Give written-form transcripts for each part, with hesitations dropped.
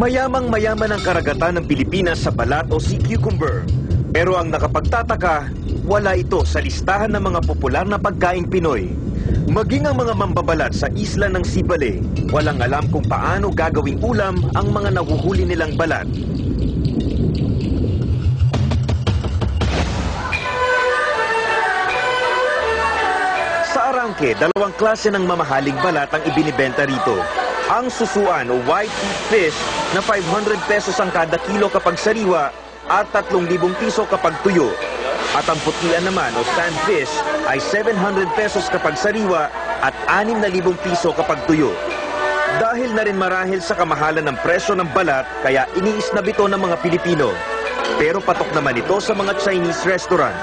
Mayamang-mayaman ang karagatan ng Pilipinas sa balat o sea cucumber. Pero ang nakapagtataka, wala ito sa listahan ng mga popular na pagkaing Pinoy. Maging ang mga mambabalat sa isla ng Sibale, walang alam kung paano gagawing ulam ang mga nahuhuli nilang balat. Sa Arangke, dalawang klase ng mamahaling balat ang ibinibenta rito. Ang susuan o white teeth fish na 500 pesos ang kada kilo kapag sariwa at 3,000 piso kapag tuyo. At ang putian naman o sand fish ay 700 pesos kapag sariwa at 6,000 piso kapag tuyo. Dahil na rin marahil sa kamahalan ng presyo ng balat, kaya iniisnab ito ng mga Pilipino. Pero patok naman ito sa mga Chinese restaurant.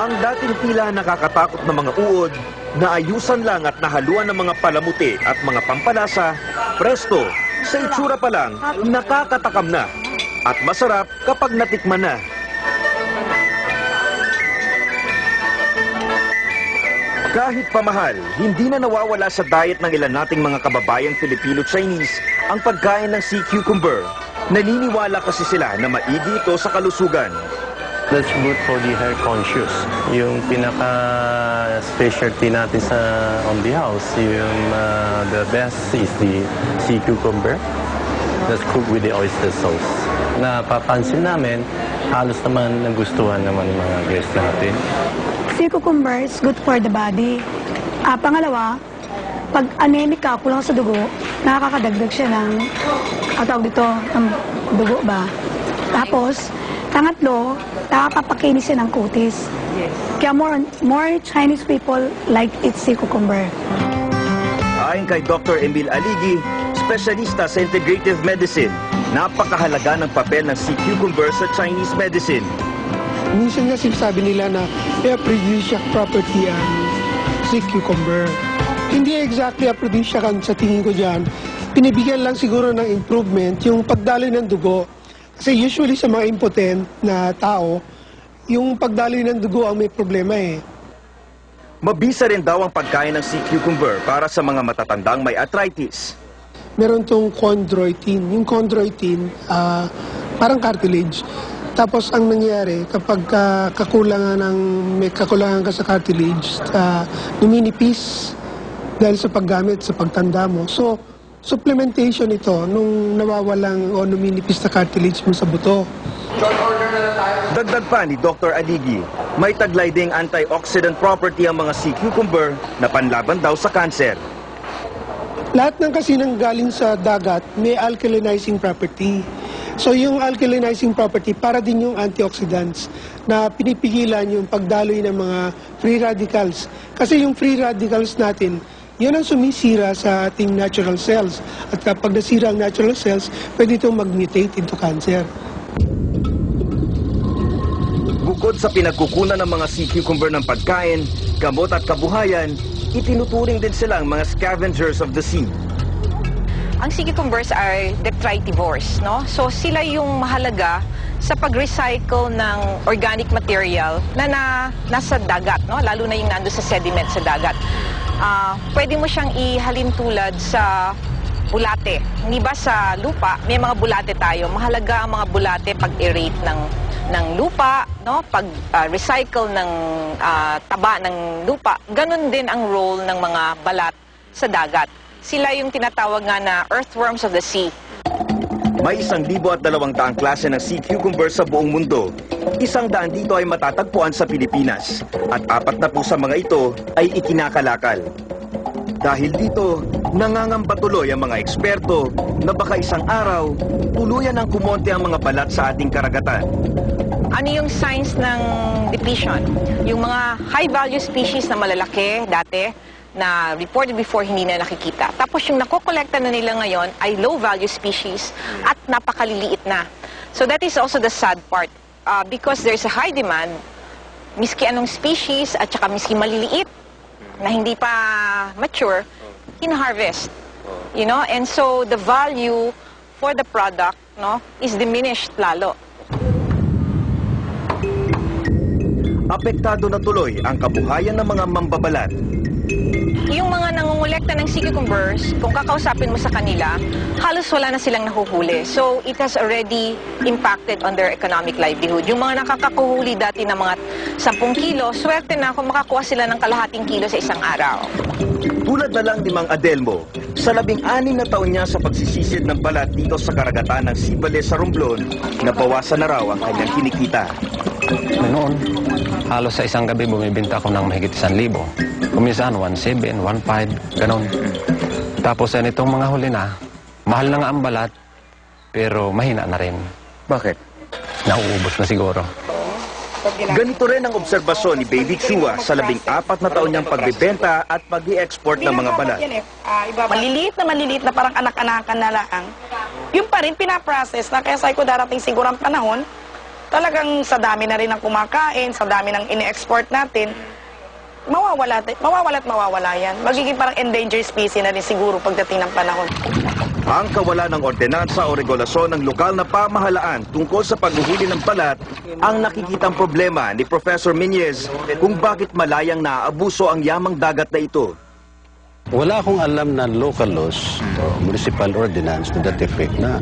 Ang dating tila nakakatakot na mga uod, naayusan lang at nahaluan ng mga palamuti at mga pampalasa, presto, sa itsura pa lang, nakakatakam na. At masarap kapag natikman na. Kahit pamahal, hindi na nawawala sa diet ng ilan nating mga kababayang Filipino-Chinese ang pagkain ng sea cucumber. Naniniwala kasi sila na maigi ito sa kalusugan. That's good for the hair conscious. Yung pinaka-specialty natin sa on the house, yung the best is the sea cucumber that's cooked with the oyster sauce. Napapansin namin, halos naman nagustuhan naman ng mga guests natin. Sea cucumber is good for the body. Pangalawa, pag anemic ka, kulang sa dugo, nakakadagdag siya ng, ng dugo ba? Tapos, pangatlo, nakakapakinis siya ng kutis. Kaya more Chinese people like eat sea cucumber. Ayon kay Dr. Emil Aligi, espesyalista sa integrative medicine, napakahalaga ng papel ng sea cucumber sa Chinese medicine. Minsan nga sinasabi nila na may aphrodisiac property ang sea cucumber. Hindi exactly aphrodisiac sa tingin ko dyan. Pinibigyan lang siguro ng improvement yung pagdaloy ng dugo. Kasi usually sa mga impotent na tao, yung pagdaloy ng dugo ang may problema eh. Mabisa rin daw ang pagkain ng sea cucumber para sa mga matatandang may arthritis. Meron tong chondroitin. Yung chondroitin, parang cartilage. Tapos ang nangyayari, kapag may kakulangan ka sa cartilage, numinipis dahil sa paggamit, sa pagtanda mo. So, supplementation ito nung nawawalang o numinipis na cartilage mo sa buto. Dagdag pa ni Dr. Aligi, may taglay ding antioxidant property ang mga sea cucumber na panlaban daw sa cancer. Lahat ng kasi nang galing sa dagat may alkalinizing property. So yung alkalinizing property para din yung antioxidants na pinipigilan yung pagdaloy ng mga free radicals. Kasi yung free radicals natin, yun ang sumisira sa ating natural cells. At kapag nasira ang natural cells, pwede itong mag-mutate into cancer. Bukod sa pinagkukunan ng mga sea cucumber ng pagkain, gamot at kabuhayan, itinuturing din silang mga scavengers of the sea. Ang sea cucumbers are detritivores, no? So sila yung mahalaga sa pag-recycle ng organic material na nasa dagat, no? Lalo na yung nando sa sediment sa dagat. Pwede mo siyang ihalin tulad sa bulate. Hindi ba sa lupa, may mga bulate tayo. Mahalaga ang mga bulate pag-aerate ng lupa, no? Pag-recycle ng taba ng lupa. Ganon din ang role ng mga balat sa dagat. Sila yung tinatawag nga na earthworms of the sea. May 1,200 klase ng sea cucumber sa buong mundo. 100 dito ay matatagpuan sa Pilipinas. At 40 sa mga ito ay ikinakalakal. Dahil dito, nangangamba tuloy ang mga eksperto na baka isang araw, tuluyan ang kumonte ang mga balat sa ating karagatan. Ano yung signs ng depletion? Yung mga high-value species na malalaki dati, na reported before hindi na nakikita. Tapos yung nakokolekta na nila ngayon ay low-value species at napakaliliit na. So that is also the sad part. Because there's a high demand, miski anong species at saka miski maliliit na hindi pa mature, kina-harvest. You know? And so the value for the product, no, is diminished lalo. Apektado na tuloy ang kabuhayan ng mga mambabalat. Yung mga nangungulekta ng sea cucumbers, kung kakausapin mo sa kanila, halos wala na silang nahuhuli. So, it has already impacted on their economic livelihood. Yung mga nakakakuhuli dati ng mga 10 kilo, swerte na kung makakuha sila ng kalahating kilo sa isang araw. Tulad na lang ni Mang Adelmo, sa 16 na taon niya sa pagsisisid ng balat dito sa karagatan ng Sibales sa Romblon, nabawasan na raw ang kanyang kinikita. Noon, halos sa isang gabi bumibenta ko ng mahigit 1,000. Kuminsan 1,700, 1,500, ganon. Tapos nitong mga huli na, mahal na nga ang balat, pero mahina na rin. Bakit? Nauubos na siguro. Ganito rin ang obserbasyon ni Baby Chua sa 14 na taon niyang pagbebenta at pag-i-export ng mga balat. Maliliit na parang anak-anakan na lang. Yung pa rin pinaprocess na kaya sabi ko darating siguro ang panahon, talagang sa dami na rin ng kumakain, sa dami ng ini-export natin, mawawala yan. Magiging parang endangered species na rin siguro pagdating ng panahon. Ang kawalan ng ordinansa o regulasyon ng lokal na pamahalaan tungkol sa paghuhuli ng balat ang nakikitang problema ni Professor Miñez kung bakit malayang naaabuso ang yamang dagat na ito. Wala akong alam na local laws o municipal ordinance to that effect na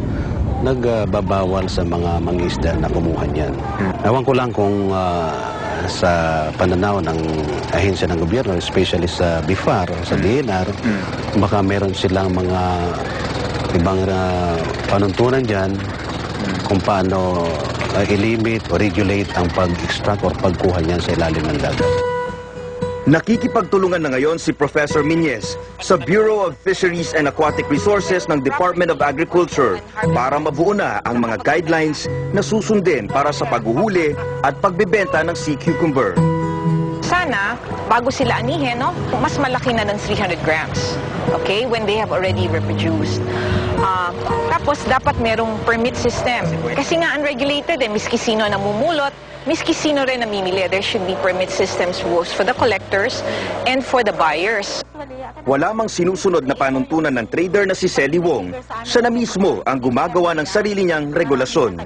nagbabawal sa mga mangisda na kumuha niyan. Ewan ko lang kung sa pananaw ng ahensya ng gobyerno, especially sa BIFAR o sa DNR, baka meron silang mga ibang panuntunan dyan kung paano i-limit o regulate ang pag-extract or pagkuha niyan sa ilalim ng dagat. Nakikipagtulungan na ngayon si Professor Miñez sa Bureau of Fisheries and Aquatic Resources ng Department of Agriculture para mabuo na ang mga guidelines na susundin para sa paghuhuli at pagbebenta ng sea cucumber. Sana, bago sila anihin, no, mas malaki na ng 300 grams. Okay? When they have already reproduced. Tapos, dapat merong permit system. Kasi nga, unregulated miski sino namumulot, miski sino rin namimili. There should be permit systems both for the collectors and for the buyers. Wala mang sinusunod na panuntunan ng trader na si Sally Wong. Siya na mismo ang gumagawa ng sarili niyang regulasyon.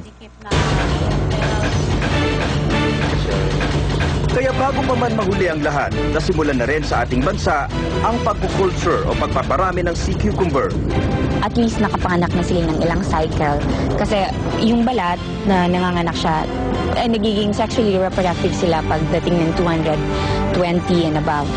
Kaya bago pa man mahuli ang lahat, nasimulan na rin sa ating bansa ang pagkukulture o pagpaparami ng sea cucumber. At least nakapanganak na sila ng ilang cycle. Kasi yung balat na nanganganak siya, nagiging sexually reproductive sila pagdating ng 220 and above.